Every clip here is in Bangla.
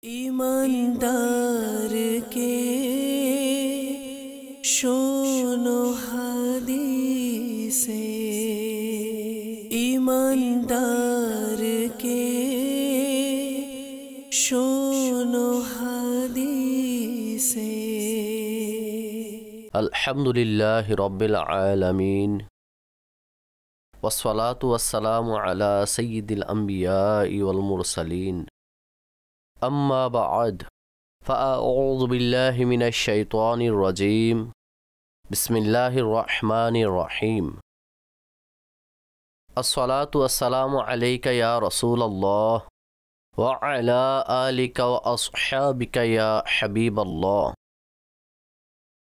ईमानदार के शोनो हदीसे, ईमानदार के शोनो हदीसे। अल्हम्दुलिल्लाहि रब्बिल आलमीन वस्सलातु वस्सलामु अला सय्यिदिल अंबियाइ वल मुरसलीन। अम्मा बअद फ़अऊज़ु बिल्लाहि मिनश शैतानिर रजीम। बिस्मिल्लाहिर रहमानिर रहीम। अस्सलातु वस्सलामु अलैका या रसूलल्लाह व अला आलिका व अस्हाबिका या हबीबल्लाह।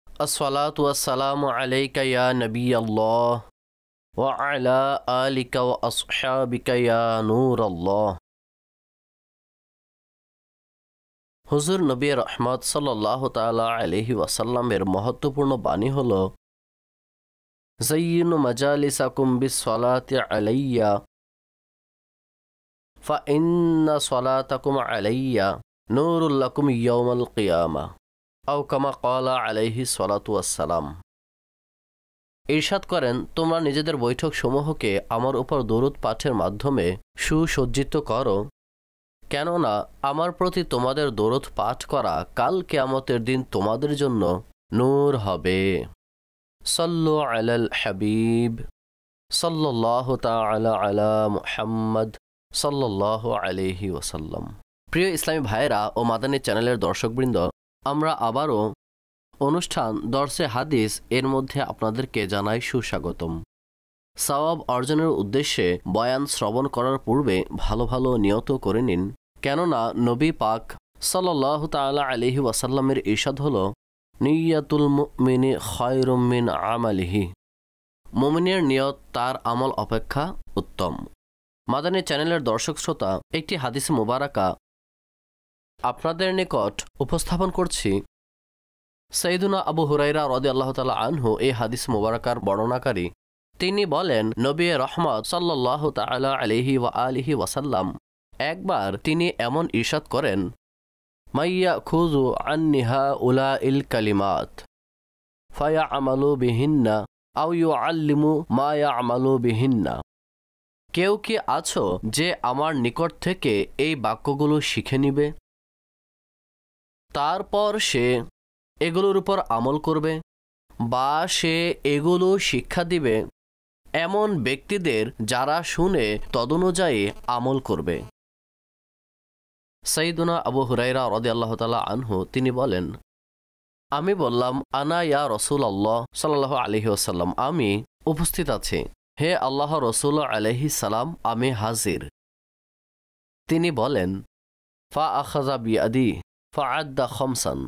अस्सलातु वस्सलामु अलैका या नबीयल्लाह व अला आलिका व अस्हाबिका या नूरल्लाह। हुजूर नबी रहमत सल्लल्लाहु ताला अलैहि वसल्लमेर महत्वपूर्ण बाणी हलो, ज़य्यिनु मजालिसाकुम बिस्सलाति अलैया फ़इन्ना सलातकुम अलैया नूरुल लकुम यौमल क़ियामा আও কামা ক্বালা আলাইহিস সালাতু ওয়াসসালাম। ইরশাদ করেন, তোমরা নিজেদের বৈঠক সমূহকে আমার উপর দরুদ পাঠের মাধ্যমে সুসজ্জিত করো, কেননা আমার প্রতি তোমাদের দরুদ পাঠ করা কাল কিয়ামতের দিন তোমাদের জন্য নূর হবে। সাল্লু আলাল হাবিব সাল্লাল্লাহু তাআলা আলা মুহাম্মদ সাল্লাল্লাহু আলাইহি ওয়াসাল্লাম। প্রিয় ইসলামী ভাইয়েরা ও মাদানী চ্যানেলের দর্শকবৃন্দ, আমরা আবারও অনুষ্ঠান দর্সে হাদিস এর মধ্যে আপনাদেরকে জানাই সুস্বাগতম। সওয়াব অর্জনের উদ্দেশ্যে বয়ান শ্রবণ করার পূর্বে ভালো ভালো নিয়ত করে নিন, কেননা নবী পাক সাল্লাল্লাহু তাআলা আলাইহি ওয়াসাল্লামের ইরশাদ হলো, নিয়াতুল মুমিনি খায়রুম মিন আমালিহি। মুমিনের নিয়ত তার আমল অপেক্ষা উত্তম। মাদানী চ্যানেলের দর্শক শ্রোতা, একটি হাদিস মুবারাকা আপনাদের নিকট উপস্থাপন করছি। সাইয়্যিদুনা আবু হুরায়রা রাদিয়াল্লাহু তাআলা আনহু এই হাদিস মুবারাকার বর্ণনাকারী। তিনি বলেন, নবী রহমত সাল্লাল্লাহু তাআলা আলাইহি ওয়া আলিহি ওয়াসাল্লাম একবার তিনি এমন ইরশাদ করেন, মাইয়াখুযু আন্নি হাউলাইল কালিমাত ফায়া'মালু বিহিন্না আও ইউ'আল্লিমু মা ইয়া'মালু বিহিন্না। কেউ কি আছো যে আমার নিকট থেকে এই বাক্যগুলো শিখে নিবে, তারপর সে এগুলোর উপর আমল করবে বা সে এগুলো শিক্ষা দিবে এমন ব্যক্তিদের যারা শুনে তদনুযায়ী আমল করবে। সাইয়্যিদুনা আবু হুরায়রা রাদিয়াল্লাহু তাআলা আনহু তিনি বলেন, আমি বললাম, আনা ইয়া রাসূলুল্লাহ সাল্লাল্লাহু আলাইহি ওয়াসাল্লাম, আমি উপস্থিত আছি, হে আল্লাহ রাসূল আলাইহিস সালাম, আমি হাজির। তিনি বলেন, ফা আখাযা বিয়াদি ফাআদ্দা খামসান।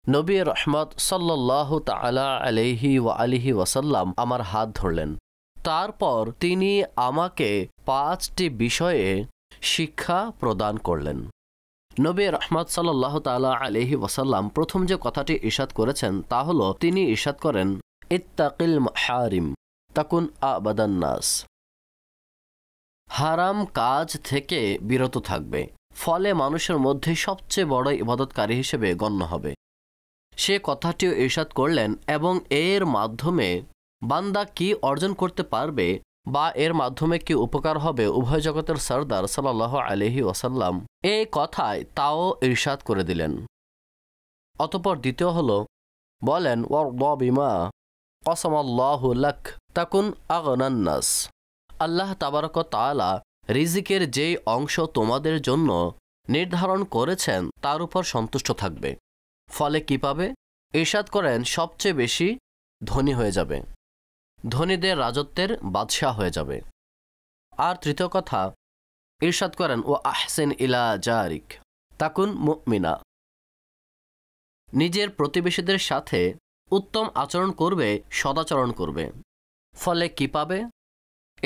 নবী রহমত সাল্লাল্লাহু তাআলা আলাইহি ওয়া আলিহি ওয়াসাল্লাম আমার হাত ধরলেন, তারপর তিনি আমাকে 5টি বিষয়ে শিক্ষা প্রদান করলেন। নবী রহমত সাল্লাল্লাহু তাআলা আলাইহি ওয়াসাল্লাম প্রথম যে কথাটি ইরশাদ করেছেন তা হলো, তিনি ইরশাদ করেন, ইত্তাকিল মাহারিম তাকুন আবাদান নাস। হারাম কাজ থেকে বিরত থাকবে, ফলে মানুষের মধ্যে সবচেয়ে বড় ইবাদতকারী হিসেবে গণ্য হবে। সে কথাটিও ইরশাদ করলেন, এবং এর মাধ্যমে বান্দা কি অর্জন করতে পারবে বা এর মাধ্যমে কি উপকার হবে, উভয় জগতের সরদার সাল্লাল্লাহু আলাইহি ওয়াসাল্লাম এই কথায় তাও ইরশাদ করে দিলেন। অতঃপর দ্বিতীয় হলো, বলেন, ওয়ারদা বিমা কসামাল্লাহু লাক তাকুন আগনান নাস। আল্লাহ তাবারক ওয়া তাআলা রিজিকের যেই অংশ তোমাদের জন্য নির্ধারণ করেছেন তার উপর সন্তুষ্ট থাকবে, ফলে কি পাবে? ইরশাদ করেন, সবচেয়ে বেশি ধনী হয়ে যাবে, ধনীদের রাজত্বের বাদশাহ হয়ে যাবে। আর তৃতীয় কথা ইরশাদ করেন, ও আহসিন ইলা জারিক তাকুন মুমিনা। নিজের প্রতিবেশীদের সাথে উত্তম আচরণ করবে, সদাচরণ করবে, ফলে কি পাবে?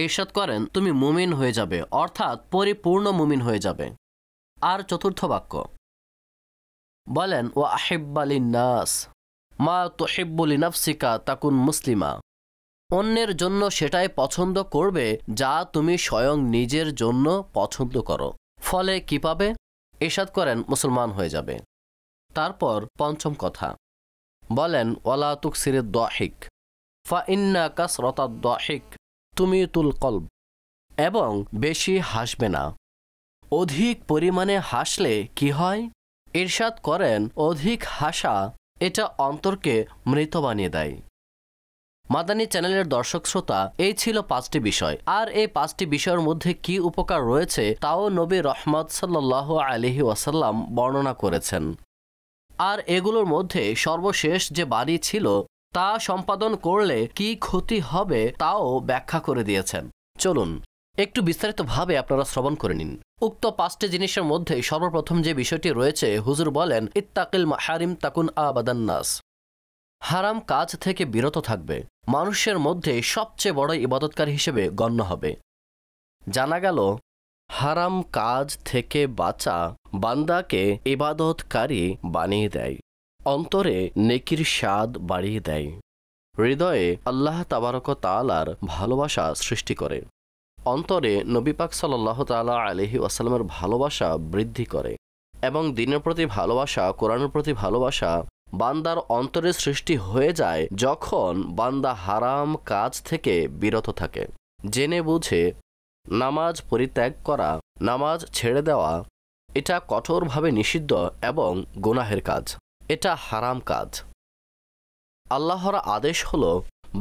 ইরশাদ করেন, তুমি মুমিন হয়ে যাবে, অর্থাৎ পরিপূর্ণ মুমিন হয়ে যাবে। আর চতুর্থ বাক্য বলেন, ও আহিব্বা লিন্নাস মা তুহিব্বু লিনাফসিকা তাকুন মুসলিমা। অন্যের জন্য সেটাই পছন্দ করবে যা তুমি স্বয়ং নিজের জন্য পছন্দ করো, ফলে কি পাবে? ইরশাদ করেন মুসলমান হয়ে যাবে। তারপর পঞ্চম কথা বলেন ওয়ালা তুকসিরিদ দাহিক ফাইন্না কাসরাতাদ দাহিক তুমিতুল কলব, এবং বেশি হাসবে না। অধিক পরিমাণে হাসলে কি হয়? ইরশাদ করেন অধিক হাসা এটা অন্তরকে মৃত বানিয়ে দেয়। মাদানী চ্যানেলের দর্শক শ্রোতা, এই ছিল 5টি বিষয়। আর এই 5টি বিষয়ের মধ্যে কি উপকার রয়েছে তাও নবী রহমত সাল্লাল্লাহু আলাইহি ওয়াসাল্লাম বর্ণনা করেছেন। আর এগুলোর মধ্যে সর্বশেষ যে বাণী ছিল তা সম্পাদন করলে কি ক্ষতি হবে তাও ব্যাখ্যা করে দিয়েছেন। চলুন একটু বিস্তারিতভাবে আপনারা শ্রবণ করে নিন। উক্ত 5টি জিনিসের মধ্যে সর্বপ্রথম যে বিষয়টি রয়েছে, হুজুর বলেন ইত্তাকিল মাহারিম তাকুন আবাদান নাস। হারাম কাজ থেকে বিরত থাকবে, মানুষের মধ্যে সবচেয়ে বড় ইবাদতকারী হিসেবে গণ্য হবে। জানা গেল হারাম কাজ থেকে বাঁচা বান্দাকে ইবাদতকারী বানিয়ে দেয়, অন্তরে নেকির স্বাদ বাড়িয়ে দেয়, হৃদয়ে আল্লাহ তাবারক তাআলার ভালোবাসা সৃষ্টি করে, অন্তরে নবী পাক সাল্লাল্লাহু তাআলা আলাইহি ওয়াসাল্লামের ভালোবাসা বৃদ্ধি করে, এবং দ্বীনের প্রতি ভালোবাসা, কোরআনের প্রতি ভালোবাসা বান্দার অন্তরে সৃষ্টি হয়ে যায় যখন বান্দা হারাম কাজ থেকে বিরত থাকে। জেনে বুঝে নামাজ পরিত্যাগ করা, নামাজ ছেড়ে দেওয়া এটা কঠোরভাবে নিষিদ্ধ এবং গুনাহের কাজ, এটা হারাম কাজ। আল্লাহর আদেশ হলো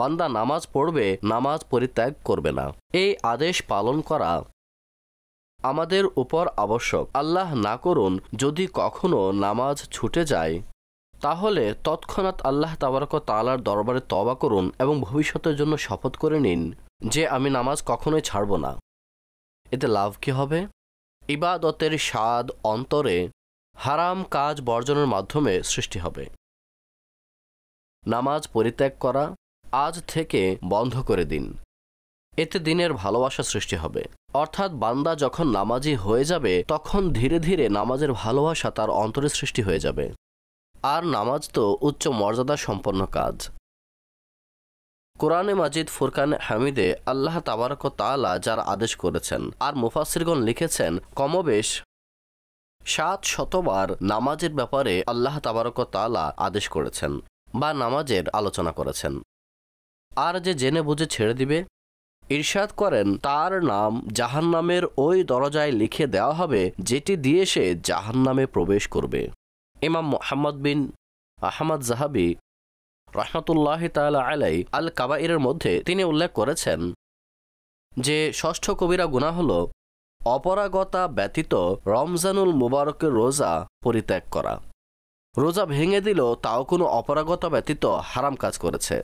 বান্দা নামাজ পড়বে, নামাজ পরিত্যাগ করবে না। এই আদেশ পালন করা আমাদের উপর আবশ্যক। আল্লাহ না করুন যদি কখনো নামাজ ছুটে যায় তাহলে তৎক্ষণাৎ আল্লাহ তাবারক তাআলার দরবারে তওবা করুন এবং ভবিষ্যতের জন্য শপথ করে নিন যে আমি নামাজ কখনোই ছাড়ব না। এতে লাভ কি হবে? ইবাদতের স্বাদ অন্তরে হারাম কাজ বর্জনের মাধ্যমে সৃষ্টি হবে। নামাজ পরিত্যাগ করা আজ থেকে বন্ধ করে দিন, এতে দ্বীনের ভালোবাসা সৃষ্টি হবে। অর্থাৎ বান্দা যখন নামাজি হয়ে যাবে তখন ধীরে ধীরে নামাজের ভালোবাসা তার অন্তরে সৃষ্টি হয়ে যাবে। আর নামাজ তো উচ্চ মর্যাদা সম্পন্ন কাজ। কোরআনে মাজিদ ফুরকানে হামিদে আল্লাহ তাবারক তাআলা যার আদেশ করেছেন, আর মুফাসসিরগণ লিখেছেন কমবেশ 700 বার নামাজের ব্যাপারে আল্লাহ তাবারক তাআলা আদেশ করেছেন বা নামাজের আলোচনা করেছেন। আর যে জেনে বুঝে ছেড়ে দিবে, ইরশাদ করেন তার নাম জাহান্নামের ওই দরজায় লিখে দেওয়া হবে যেটি দিয়ে সে জাহান্নামে প্রবেশ করবে। ইমাম মুহাম্মদ বিন আহমদ জাহাবি রাহমাতুল্লাহি তাআলা আলাই আল কাবাইরের মধ্যে তিনি উল্লেখ করেছেন যে 6ষ্ঠ কবিরা গুনাহ হল অপরাগতা ব্যতীত রমজানুল মুবারকের রোজা পরিত্যাগ করা। রোজা ভেঙে দিল তাও কোনো অপরাগতা ব্যতীত হারাম কাজ করেছে।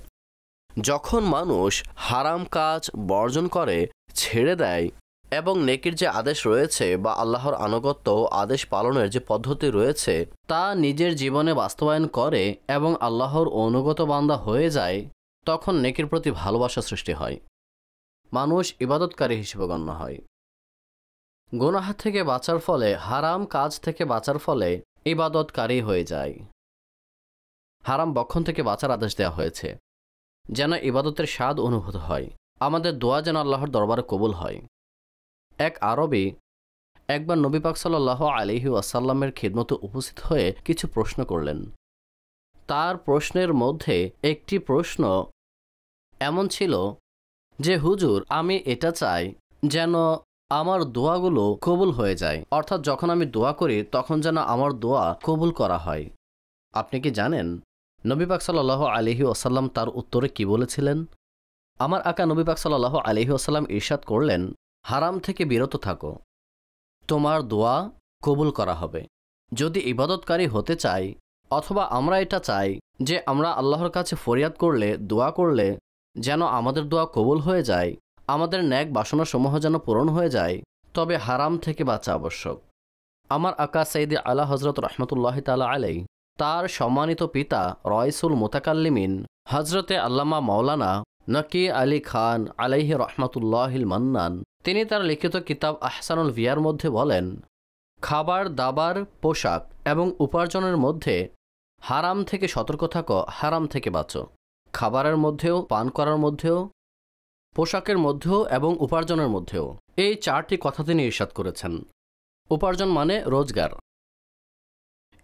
যখন মানুষ হারাম কাজ বর্জন করে, ছেড়ে দেয় এবং নেকির যে আদেশ রয়েছে বা আল্লাহর আনুগত্য ও আদেশ পালনের যে পদ্ধতি রয়েছে তা নিজের জীবনে বাস্তবায়ন করে এবং আল্লাহর অনুগত বান্দা হয়ে যায়, তখন নেকির প্রতি ভালোবাসা সৃষ্টি হয়, মানুষ ইবাদতকারী হিসেবে গণ্য হয়। গুনাহ থেকে বাঁচার ফলে, হারাম কাজ থেকে বাঁচার ফলে ইবাদতকারী হয়ে যায়। হারাম বক্ষণ থেকে বাঁচার আদেশ দেওয়া হয়েছে যেন ইবাদতের স্বাদ অনুভূত হয়, আমাদের দোয়া যেন আল্লাহর দরবারে কবুল হয়। এক আরবি একবার নবী পাক সাল্লাল্লাহু আলাইহি ওয়াসাল্লামের খিদমতে উপস্থিত হয়ে কিছু প্রশ্ন করলেন। তার প্রশ্নের মধ্যে একটি প্রশ্ন এমন ছিল যে হুজুর, আমি এটা চাই যেন আমার দোয়াগুলো কবুল হয়ে যায়, অর্থাৎ যখন আমি দোয়া করি তখন যেন আমার দোয়া কবুল করা হয়। আপনি কি জানেন নবী পাক সাল্লাল্লাহু আলাইহি ওয়াসাল্লাম তার উত্তরে কি বলেছিলেন? আমার আকা নবী পাক সাল্লাল্লাহু আলাইহি ওয়াসাল্লাম ইরশাদ করলেন, হারাম থেকে বিরত থাকো, তোমার দোয়া কবুল করা হবে। যদি ইবাদতকারী হতে চাই, অথবা আমরা এটা চাই যে আমরা আল্লাহর কাছে ফরিয়াদ করলে, দোয়া করলে যেন আমাদের দোয়া কবুল হয়ে যায়, আমাদের ন্যাক বাসনাসমূহ যেন পূরণ হয়ে যায়, তবে হারাম থেকে বাঁচা আবশ্যক। আমার আকা সাইয়্যিদ আলা হযরত রাহমাতুল্লাহি তাআলা আলাই তার সম্মানিত পিতা রয়সুল মুতাকাল্লিমিন হযরতে আল্লামা মাওলানা নকি আলী খান আলাইহি রহমাতুল্লাহিল মান্নান তিনি তার লিখিত কিতাব আহসানুল ভিয়ার মধ্যে বলেন, খাবার দাবার, পোশাক এবং উপার্জনের মধ্যে হারাম থেকে সতর্ক থাকো, হারাম থেকে বাঁচো। খাবারের মধ্যেও, পান করার মধ্যেও, পোশাকের মধ্যেও এবং উপার্জনের মধ্যেও। এই 4টি কথা তিনি ইরশাদ করেছেন। উপার্জন মানে রোজগার,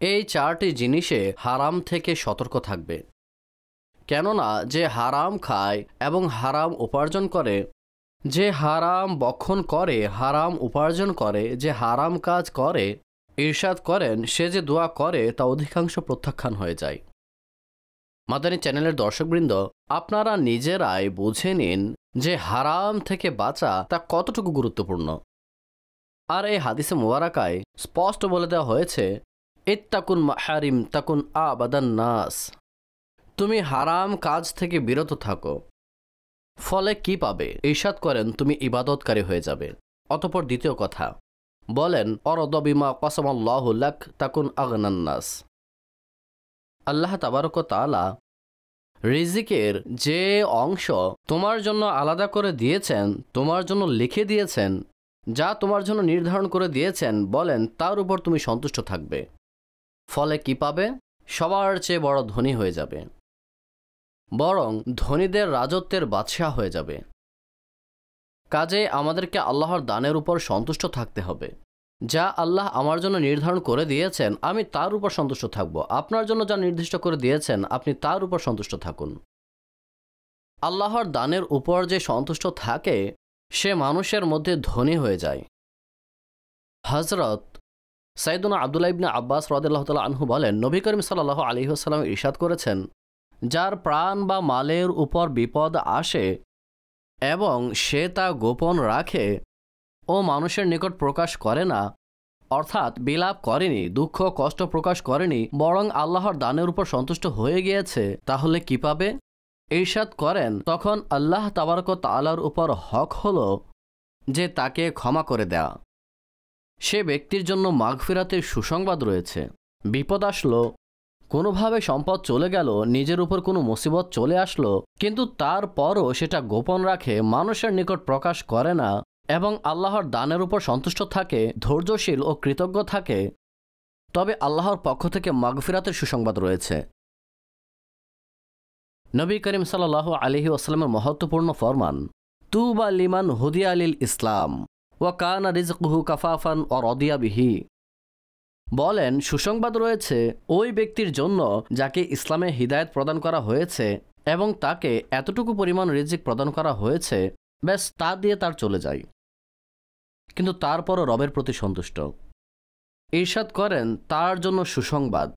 এই 4টি জিনিসে হারাম থেকে সতর্ক থাকবে। কেননা যে হারাম খায় এবং হারাম উপার্জন করে, যে হারাম বক্ষণ করে, হারাম উপার্জন করে, যে হারাম কাজ করে, ইরশাদ করেন সে যে দোয়া করে তা অধিকাংশ প্রত্যাখ্যান হয়ে যায়। মাদানী চ্যানেলের দর্শকবৃন্দ, আপনারা নিজেরাই বুঝে নিন যে হারাম থেকে বাঁচা তা কতটুকু গুরুত্বপূর্ণ। আর এই হাদিসে মুবারাকায় স্পষ্ট বলে দেওয়া হয়েছে, ইত্তাকুন মাহারিম তাকুন আবাদান নাস। তুমি হারাম কাজ থেকে বিরত থাকো, ফলে কি পাবে? ইরশাদ করেন তুমি ইবাদতকারী হয়ে যাবে। অতঃপর দ্বিতীয় কথা বলেন, অরদবিমা কসমাল্লাহু লাক তাকুন আগনান নাস। আল্লাহ তাবারক ওয়া তাআলা রিজিকের যে অংশ তোমার জন্য আলাদা করে দিয়েছেন, তোমার জন্য লিখে দিয়েছেন, যা তোমার জন্য নির্ধারণ করে দিয়েছেন, বলেন তার উপর তুমি সন্তুষ্ট থাকবে। ফলে কি পাবে? সবার চেয়ে বড় ধনী হয়ে যাবে, বরং ধনীদের রাজত্বের বাদশাহ হয়ে যাবে। কাজে আমাদেরকে আল্লাহর দানের উপর সন্তুষ্ট থাকতে হবে। যা আল্লাহ আমার জন্য নির্ধারণ করে দিয়েছেন আমি তার উপর সন্তুষ্ট থাকব। আপনার জন্য যা নির্দিষ্ট করে দিয়েছেন আপনি তার উপর সন্তুষ্ট থাকুন। আল্লাহর দানের উপর যে সন্তুষ্ট থাকে সে মানুষের মধ্যে ধনী হয়ে যায়। হযরত সাইয়্যিদুনা আব্দুল্লাহ ইবনে আব্বাস রাদিয়াল্লাহু তাআলা আনহু বলেন, নবী করিম সাল্লাল্লাহু আলাইহি ওয়াসাল্লাম ইরশাদ করেছেন, যার প্রাণ বা মালের উপর বিপদ আসে এবং সে তা গোপন রাখে ও মানুষের নিকট প্রকাশ করে না, অর্থাৎ বিলাপ করেনি, দুঃখ কষ্ট প্রকাশ করেনি, বরং আল্লাহর দানের উপর সন্তুষ্ট হয়ে গিয়েছে, তাহলে কি পাবে? ইরশাদ করেন, তখন আল্লাহ তাবারক ওয়া তাআলার উপর হক হলো যে তাকে ক্ষমা করে দেয়া। সে ব্যক্তির জন্য মাগফিরাতের সুসংবাদ রয়েছে। বিপদ আসলো, কোনোভাবে সম্পদ চলে গেল, নিজের উপর কোনো মুসিবত চলে আসলো, কিন্তু তারপরও সেটা গোপন রাখে, মানুষের নিকট প্রকাশ করে না এবং আল্লাহর দানের উপর সন্তুষ্ট থাকে, ধৈর্যশীল ও কৃতজ্ঞ থাকে, তবে আল্লাহর পক্ষ থেকে মাগফিরাতের সুসংবাদ রয়েছে। নবী করিম সাল্লাল্লাহু আলাইহি ওয়াসাল্লামের মহত্বপূর্ণ ফরমান, তুবা লিমান হুদিয়া লিল ইসলাম ওয়া কানা রিজকুহু কাফাফান ওয়া রাদিয়া বিহি। বলেন, সুসংবাদ রয়েছে ওই ব্যক্তির জন্য যাকে ইসলামে হিদায়াত প্রদান করা হয়েছে এবং তাকে এতটুকু পরিমাণ রিজিক প্রদান করা হয়েছে, ব্যাস তা দিয়ে তার চলে যায়, কিন্তু তারপরও রবের প্রতি সন্তুষ্ট। ইরশাদ করেন তার জন্য সুসংবাদ।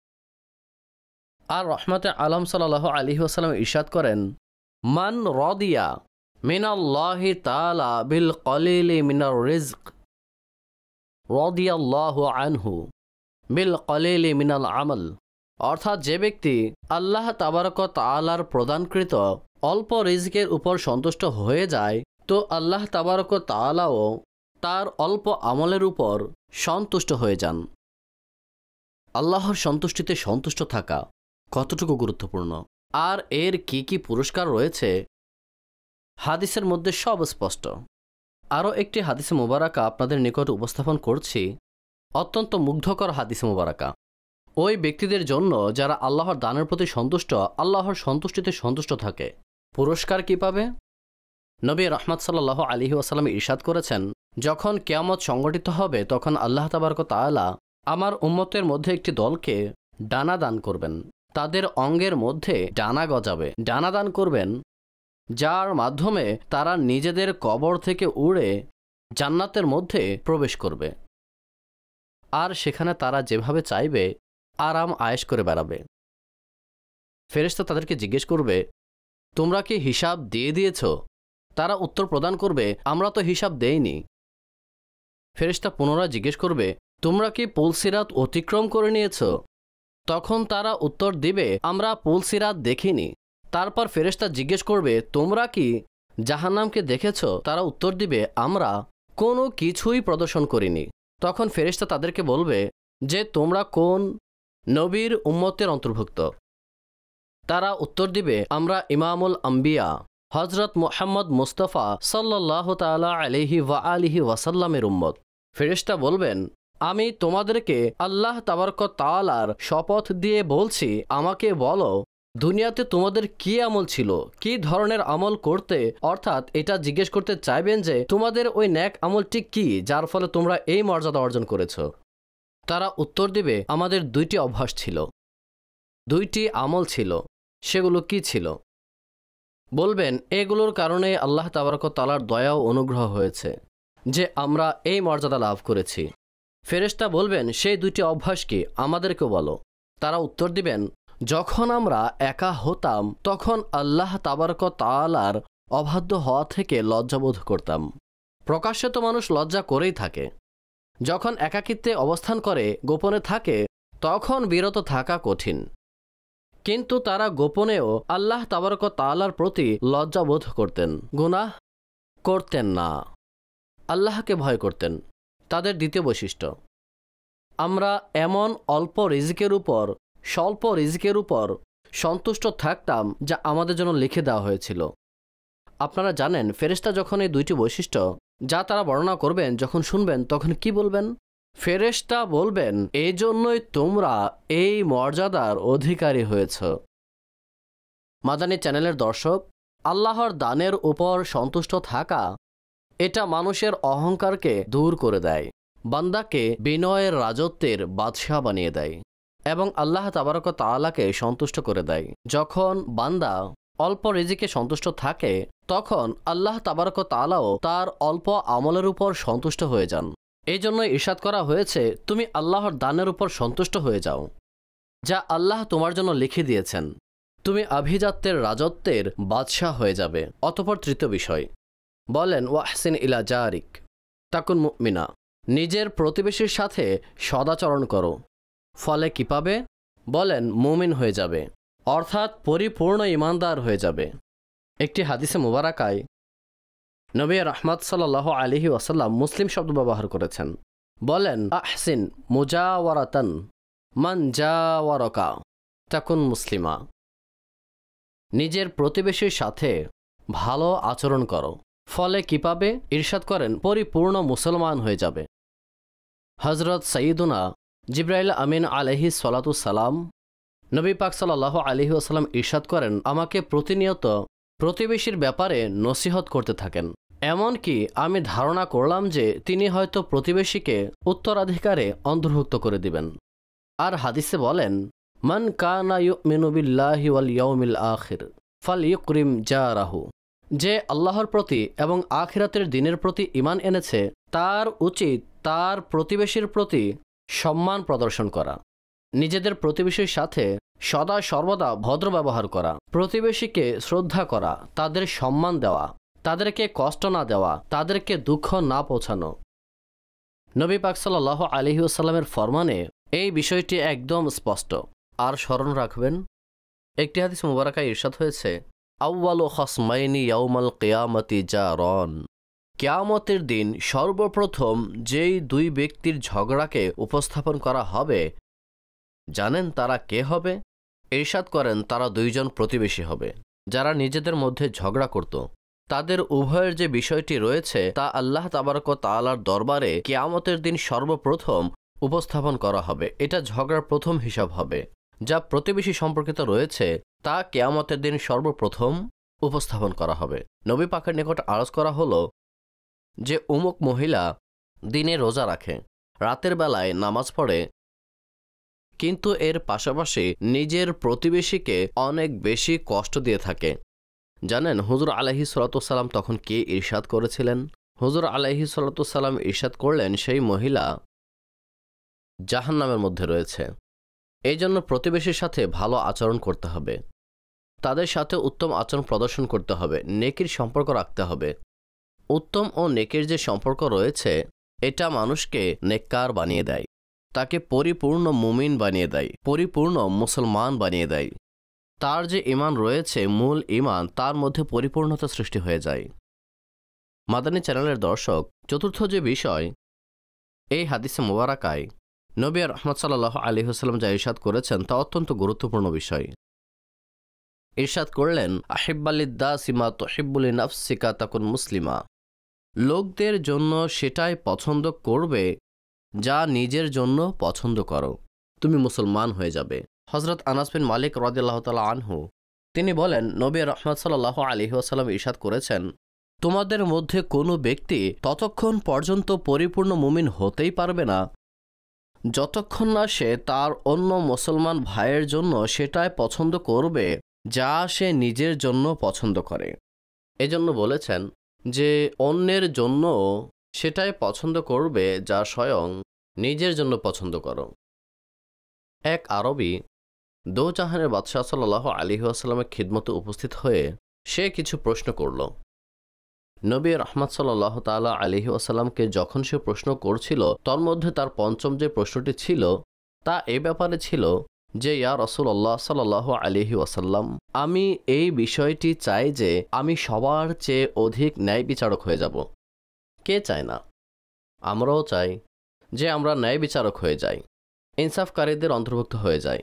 আর রহমতে আলম সাল্লাল্লাহু আলাইহি ওয়াসাল্লাম ইরশাদ করেন, মান রাদিয়া মিনাল্লাহি তাআলা বিল কলিলি মিনার রিজক রাদিয়াল্লাহু আনহু বিল কলিলি মিনাল আমল। অর্থাৎ যে ব্যক্তি আল্লাহ তাবারক ওয়া তাআলার প্রদানকৃত অল্প রিজকের উপর সন্তুষ্ট হয়ে যায়, তো আল্লাহ তাবারক ওয়া তাআলাও তার অল্প আমলের উপর সন্তুষ্ট হয়ে যান। আল্লাহর সন্তুষ্টিতে সন্তুষ্ট থাকা কতটুকু গুরুত্বপূর্ণ আর এর কি কি পুরস্কার রয়েছে হাদিসের মধ্যে সব স্পষ্ট। আরও একটি হাদিসে মুবারাকা আপনাদের নিকট উপস্থাপন করছি, অত্যন্ত মুগ্ধকর হাদিসে মুবারাকা। ওই ব্যক্তিদের জন্য যারা আল্লাহর দানের প্রতি সন্তুষ্ট, আল্লাহর সন্তুষ্টিতে সন্তুষ্ট থাকে। পুরস্কার কি পাবে? নবী রহমত সাল্লাল্লাহু আলাইহি ওয়াসাল্লাম ইরশাদ করেছেন, যখন কিয়ামত সংগঠিত হবে তখন আল্লাহ তাবারক ওয়া তাআলা আমার উম্মতের মধ্যে একটি দলকে ডানা দান করবেন, তাদের অঙ্গের মধ্যে ডানা গজাবে, ডানা দান করবেন, যার মাধ্যমে তারা নিজেদের কবর থেকে উড়ে জান্নাতের মধ্যে প্রবেশ করবে, আর সেখানে তারা যেভাবে চাইবে আরাম আয়েশ করে বেড়াবে। ফেরেশতা তাদেরকে জিজ্ঞেস করবে, তোমরা কি হিসাব দিয়ে দিয়েছ? তারা উত্তর প্রদান করবে, আমরা তো হিসাব দেইনি। ফেরেশতা পুনরায় জিজ্ঞেস করবে, তোমরা কি পুলসিরাত অতিক্রম করে নিয়েছ? তখন তারা উত্তর দিবে, আমরা পুলসিরাত দেখিনি। তারপর ফেরেশতা জিজ্ঞেস করবে, তোমরা কি জাহান্নামকে দেখেছ? তারা উত্তর দিবে, আমরা কোনো কিছুই প্রদর্শন করিনি। তখন ফেরেশতা তাদেরকে বলবে যে তোমরা কোন নবীর উম্মতের অন্তর্ভুক্ত? তারা উত্তর দিবে, আমরা ইমামুল আম্বিয়া হযরত মুহাম্মদ মুস্তাফা সাল্লাল্লাহু তাআলা আলাইহি ওয়া আলিহি ওয়াসাল্লামের উম্মত। ফেরেশতা বলবেন, আমি তোমাদেরকে আল্লাহ তাবারক ওয়া তাআলার শপথ দিয়ে বলছি, আমাকে বলো দুনিয়াতে তোমাদের কি আমল ছিল, কি ধরনের আমল করতে, অর্থাৎ এটা জিজ্ঞেস করতে চাইবেন যে তোমাদের ওই ন্যাক আমলটি কি যার ফলে তোমরা এই মর্যাদা অর্জন করেছ। তারা উত্তর দিবে, আমাদের 2টি অভ্যাস ছিল, 2টি আমল ছিল। সেগুলো কি ছিল? বলবেন, এগুলোর কারণে আল্লাহ তাবারক ওয়া তাআলার দয়া ও অনুগ্রহ হয়েছে যে আমরা এই মর্যাদা লাভ করেছি। ফেরেশতা বলবেন, সেই 2টি অভ্যাস কি, আমাদেরকে বলো। তারা উত্তর দিবেন, যখন আমরা একা হতাম তখন আল্লাহ তাবারক ওয়া তাআলার অবাধ্য হওয়া থেকে লজ্জাবোধ করতাম। প্রকাশ্যে তো মানুষ লজ্জা করেই থাকে, যখন একাকিত্বে অবস্থান করে, গোপনে থাকে, তখন বিরত থাকা কঠিন। কিন্তু তারা গোপনেও আল্লাহ তাবারক ওয়া তাআলার প্রতি লজ্জাবোধ করতেন, গুনাহ করতেন না, আল্লাহকে ভয় করতেন। তাদের দ্বিতীয় বৈশিষ্ট্য, আমরা এমন অল্প রিজিকের উপর, স্বল্প রিজিকের উপর সন্তুষ্ট থাকতাম যা আমাদের জন্য লিখে দেওয়া হয়েছিল। আপনারা জানেন, ফেরেশতা যখন এই 2টি বৈশিষ্ট্য যা তারা বর্ণনা করবেন যখন শুনবেন, তখন কি বলবেন? ফেরেশতা বলবেন, এই জন্যই তোমরা এই মর্যাদার অধিকারী হয়েছ। মাদানী চ্যানেলের দর্শক, আল্লাহর দানের উপর সন্তুষ্ট থাকা, এটা মানুষের অহংকারকে দূর করে দেয়, বান্দাকে বিনয়ের রাজত্বের বাদশাহ বানিয়ে দেয় এবং আল্লাহ তাবারক ওয়া তাআলাকে সন্তুষ্ট করে দেয়। যখন বান্দা অল্প রিজিকে সন্তুষ্ট থাকে, তখন আল্লাহ তাবারক ওয়া তাআলাও তার অল্প আমলের উপর সন্তুষ্ট হয়ে যান। এই জন্য ইরশাদ করা হয়েছে, তুমি আল্লাহর দানের উপর সন্তুষ্ট হয়ে যাও যা আল্লাহ তোমার জন্য লিখে দিয়েছেন। তুমি আভিজাত্যের রাজত্বের বাদশাহ হয়ে যাবে। অতঃপর তৃতীয় বিষয়, বলেন, ওয়াহসিন ইলা জারিক তাকুন মুমিনা, নিজের প্রতিবেশীর সাথে সদাচরণ করো। ফলে কি পাবে? বলেন, মুমিন হয়ে যাবে, অর্থাৎ পরিপূর্ণ ঈমানদার হয়ে যাবে। একটি হাদিসে মুবারাকায় নবী রাহমাত সাল্লাল্লাহু আলাইহি ওয়াসাল্লাম মুসলিম শব্দ ব্যবহার করেছেন। বলেন, আহসিন মুজাওয়ারাতান মান জাওয়ারাকা তাকুন মুসলিমা, নিজের প্রতিবেশীর সাথে ভালো আচরণ করো। ফলে কি পাবে? ইরশাদ করেন, পরিপূর্ণ মুসলমান হয়ে যাবে। হযরত সাইয়্যিদুনা জিবরাইল আমিন আলাইহিস সালাতু সালাম নবী পাক সাল্লাল্লাহু আলাইহি ওয়াসাল্লাম ইরশাদ করেন, আমাকে প্রতিনিয়ত প্রতিবেশীর ব্যাপারে নসিহত করতে থাকেন। এমনকি আমি ধারণা করলাম যে তিনি হয়তো প্রতিবেশীকে উত্তরাধিকারে অন্তর্ভুক্ত করে দিবেন। আর হাদিসে বলেন, মান কানা ইউমিনু বিল্লাহি ওয়াল ইয়াউমিল আখির ফালইউকরিম জারাহু, যে আল্লাহর প্রতি এবং আখিরাতের দিনের প্রতি ঈমান এনেছে, তার উচিত তার প্রতিবেশীর প্রতি সম্মান প্রদর্শন করা, নিজেদের প্রতিবেশীর সাথে সদা সর্বদা ভদ্র ব্যবহার করা, প্রতিবেশীকে শ্রদ্ধা করা, তাদের সম্মান দেওয়া, তাদেরকে কষ্ট না দেওয়া, তাদেরকে দুঃখ না পৌঁছানো। নবী পাক সাল্লাল্লাহু আলাইহি ওয়াসাল্লামের ফরমানে এই বিষয়টি একদম স্পষ্ট। আর স্মরণ রাখবেন, একটি হাদিস মুবারাকায় ইরশাদ হয়েছে, আউয়ালু খসমাইনি ইয়াউমাল কিয়ামতি জারন, কিয়ামতের দিন সর্বপ্রথম যেই 2 ব্যক্তির ঝগড়াকে উপস্থাপন করা হবে, জানেন তারা কে হবে? ইরশাদ করেন, তারা 2 জন প্রতিবেশী হবে যারা নিজেদের মধ্যে ঝগড়া করত। তাদের উভয়ের যে বিষয়টি রয়েছে তা আল্লাহ তাবারক ওয়া তাআলার দরবারে কিয়ামতের দিন সর্বপ্রথম উপস্থাপন করা হবে। এটা ঝগড়ার প্রথম হিসাব হবে। যা প্রতিবেশী সম্পর্কিত রয়েছে তা কিয়ামতের দিন সর্বপ্রথম উপস্থাপন করা হবে। নবী পাকের নিকট আরজ করা হলো যে অমুক মহিলা দিনে রোজা রাখে, রাতের বেলায় নামাজ পড়ে, কিন্তু এর পাশাপাশি নিজের প্রতিবেশীকে অনেক বেশি কষ্ট দিয়ে থাকে। জানেন হুজুর আলাইহিস সালাতু ওয়াসসালাম তখন কে ইরশাদ করেছিলেন? হুজুর আলাইহিস সালাতু ওয়াসসালাম ইরশাদ করলেন, সেই মহিলা জাহান্নামের মধ্যে রয়েছে। এই জন্য প্রতিবেশীর সাথে ভালো আচরণ করতে হবে, তাদের সাথে উত্তম আচরণ প্রদর্শন করতে হবে, নেকির সম্পর্ক রাখতে হবে। উত্তম ও নেকির যে সম্পর্ক রয়েছে এটা মানুষকে নেককার বানিয়ে দেয়, তাকে পরিপূর্ণ মুমিন বানিয়ে দেয়, পরিপূর্ণ মুসলমান বানিয়ে দেয়। তার যে ঈমান রয়েছে, মূল ঈমান, তার মধ্যে পরিপূর্ণতা সৃষ্টি হয়ে যায়। মাদানী চ্যানেলের দর্শক, চতুর্থ যে বিষয় এই হাদিসে মুবারাকায় নবী রাহমাত সাল্লাল্লাহু আলাইহি ওয়াসাল্লাম যা ইরশাদ করেছেন তা অত্যন্ত গুরুত্বপূর্ণ বিষয়। ইরশাদ করলেন, আহিব্বালিদ্দাসি মা তুহিব্বু লিনাফসিকা তাকুন মুসলিমা, লোকদের জন্য সেটাই পছন্দ করবে যা নিজের জন্য পছন্দ করো, তুমি মুসলমান হয়ে যাবে। হযরত আনাস বিন মালিক রাদিয়াল্লাহু তাআলা আনহু তিনি বলেন, নবী রাহমাত সাল্লাল্লাহু আলাইহি ওয়াসাল্লাম ইরশাদ করেছেন, তোমাদের মধ্যে কোনো ব্যক্তি ততক্ষণ পর্যন্ত পরিপূর্ণ মুমিন হতেই পারবে না যতক্ষণ না সে তার অন্য মুসলমান ভাইয়ের জন্য সেটাই পছন্দ করবে যা সে নিজের জন্য পছন্দ করে। এজন্য বলেছেন যে অন্যের জন্য সেটাই পছন্দ করবে যা স্বয়ং নিজের জন্য পছন্দ করো। এক আরবি দোজাহানের বাদশাহ সাল্লাল্লাহু আলাইহি ওয়াসাল্লামের খিদমতে উপস্থিত হয়ে সে কিছু প্রশ্ন করল। নবী রহমত সাল্লাল্লাহু তাআলা আলাইহি ওয়াসাল্লামকে যখন সে প্রশ্ন করছিল, তন্মধ্যে তার পঞ্চম যে প্রশ্নটি ছিল তা এ ব্যাপারে ছিল যে, ইয়া রাসূলুল্লাহ সাল্লাল্লাহু আলাইহি ওয়াসাল্লাম, আমি এই বিষয়টি চাই যে আমি সবার চেয়ে অধিক ন্যায় বিচারক হয়ে যাব। কে চায় না? আমরাও চাই যে আমরা ন্যায় বিচারক হয়ে যাই, ইনসাফকারীদের অন্তর্ভুক্ত হয়ে যাই।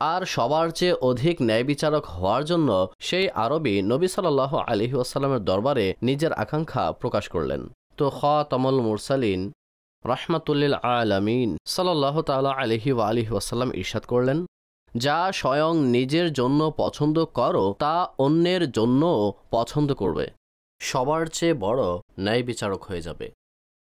আর সবার চেয়ে অধিক ন্যায় বিচারক হওয়ার জন্য সেই আরবি নবী সাল্লাল্লাহু আলাইহি ওয়াসাল্লামের দরবারে নিজের আকাঙ্ক্ষা প্রকাশ করলেন। তো খাতামুল মুরসালিন রাহমাতুল্লিল আলামিন সাল্লাল্লাহু তাআলা আলাইহি ওয়া আলিহি ওয়াসাল্লাম ইরশাদ করলেন, যা স্বয়ং নিজের জন্য পছন্দ করো তা অন্যের জন্যও পছন্দ করবে, সবার চেয়ে বড় ন্যায় বিচারক হয়ে যাবে।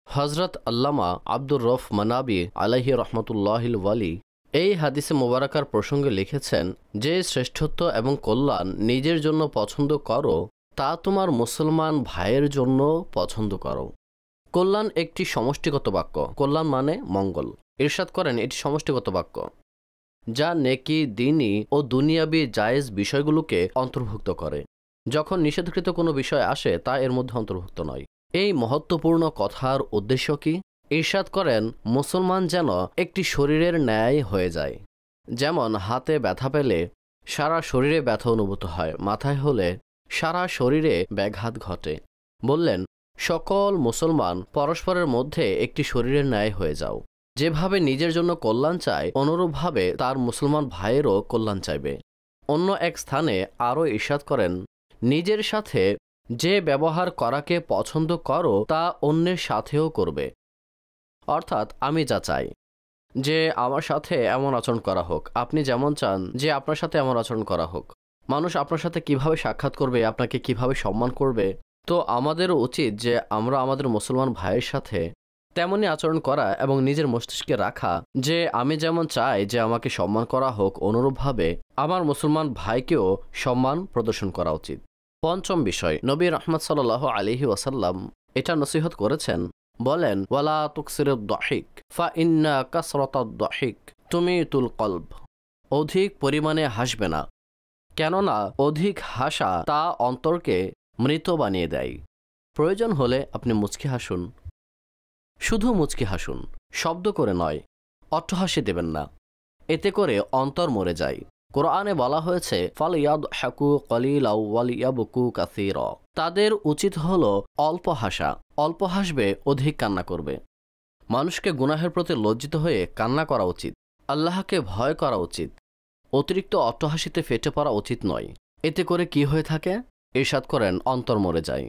হযরত আল্লামা আব্দুর রফ মানাবি আলাইহি রহমতুল্লাহিল ওয়ালি এই হাদিসে মুবারাকার প্রসঙ্গে লিখেছেন যে শ্রেষ্ঠত্ব এবং কল্যাণ নিজের জন্য পছন্দ করো তা তোমার মুসলমান ভাইয়ের জন্য পছন্দ করো। কল্যাণ একটি সমষ্টিগত বাক্য। কল্যাণ মানে মঙ্গল। ইরশাদ করেন এটি সমষ্টিগত বাক্য যা নেকি, দ্বীনি ও দুনিয়াবি জায়েজ বিষয়গুলোকে অন্তর্ভুক্ত করে। যখন নিষেধকৃত কোনো বিষয় আসে তা এর মধ্যে অন্তর্ভুক্ত নয়। এই মহত্বপূর্ণ কথার উদ্দেশ্য কি? ইরশাদ করেন মুসলমান যেন একটি শরীরের ন্যায় হয়ে যায়। যেমন হাতে ব্যথা পেলে সারা শরীরে ব্যথা অনুভূত হয়, মাথায় হলে সারা শরীরে ব্যাঘাত ঘটে। বললেন সকল মুসলমান পরস্পরের মধ্যে একটি শরীরের ন্যায় হয়ে যাও। যেভাবে নিজের জন্য কল্যাণ চায় অনুরূপভাবে তার মুসলমান ভাইয়েরও কল্যাণ চাইবে। অন্য এক স্থানে আরও ইরশাদ করেন নিজের সাথে যে ব্যবহার করাকে পছন্দ করো তা অন্যের সাথেও করবে। অর্থাৎ আমি যা চাই যে আমার সাথে এমন আচরণ করা হোক, আপনি যেমন চান যে আপনার সাথে এমন আচরণ করা হোক। মানুষ আপনার সাথে কিভাবে সাক্ষাৎ করবে, আপনাকে কিভাবে সম্মান করবে, তো আমাদেরও উচিত যে আমরা আমাদের মুসলমান ভাইয়ের সাথে তেমনই আচরণ করা এবং নিজের মস্তিষ্কে রাখা যে আমি যেমন চাই যে আমাকে সম্মান করা হোক, অনুরূপভাবে আমার মুসলমান ভাইকেও সম্মান প্রদর্শন করা উচিত। পঞ্চম বিষয়, নবী রহমত সাল্লাল্লাহু আলাইহি ওয়াসাল্লাম এটা নসিহত করেছেন। বলেন ওয়ালা তুকসিরুদ দাহিক ফা ইন্না কাসরাতাদ দাহিক তুমিতুল কলব। অধিক পরিমাণে হাসবে না, কেননা অধিক হাসা তা অন্তরকে মৃত বানিয়ে দেয়। প্রয়োজন হলে আপনি মুচকি হাসুন, শুধু মুচকি হাসুন, শব্দ করে নয়। অট্টহাসি দেবেন না, এতে করে অন্তর মরে যায়। কোরআনে বলা হয়েছে ফালইয়াদহাকু কলিলাও ওয়ালিয়াবকু কাসীরা। তাদের উচিত হলো অল্প হাসা, অল্প হাসবে, অধিক কান্না করবে। মানুষকে গুনাহের প্রতি লজ্জিত হয়ে কান্না করা উচিত, আল্লাহকে ভয় করা উচিত। অতিরিক্ত অট্টহাসিতে ফেটে পড়া উচিত নয়। এতে করে কি হয়ে থাকে? ইরশাদ করেন অন্তর মরে যায়।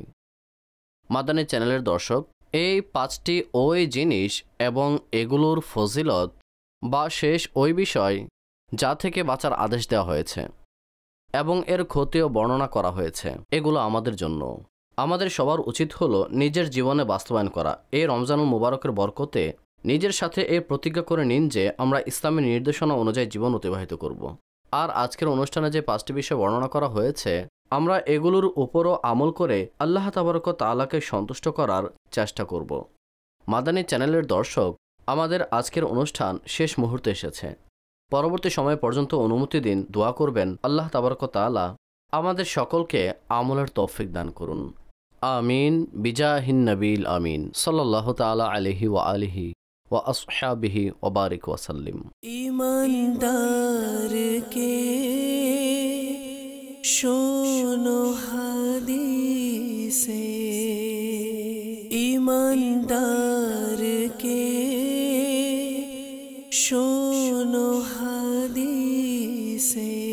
মাদানী চ্যানেলের দর্শক, এই পাঁচটি ওই জিনিস এবং এগুলোর ফজিলত বা শেষ ওই বিষয় যা থেকে বাঁচার আদেশ দেওয়া হয়েছে এবং এর ক্ষতিও বর্ণনা করা হয়েছে, এগুলো আমাদের জন্য। আমাদের সবার উচিত হলো নিজের জীবনে বাস্তবায়ন করা। এই রমজানুল মুবারকের বরকতে নিজের সাথে এই প্রতিজ্ঞা করে নিন যে আমরা ইসলামের নির্দেশনা অনুযায়ী জীবন অতিবাহিত করব। আর আজকের অনুষ্ঠানে যে পাঁচটি বিষয় বর্ণনা করা হয়েছে আমরা এগুলোর উপরও আমল করে আল্লাহ তাবারক তাআলাকে সন্তুষ্ট করার চেষ্টা করব। মাদানী চ্যানেলের দর্শক, আমাদের আজকের অনুষ্ঠান শেষ মুহূর্তে এসেছে। পরবর্তী সময় পর্যন্ত অনুমতি দিন, দোয়া করবেন আল্লাহ তাবারক তাআলা আমাদের সকলকে আমলের তৌফিক দান করুন। আমিন বিজাহিন নবীল আমিন সাল্লাল্লাহু তাআলা আলাইহি ওয়া আলিহি ওয়া আসহাবিহি ওয়া বারিক ওয়া সাল্লিম। ईमानदार के शोनो हदीसे, ईमानदार के शोनो हदीसे।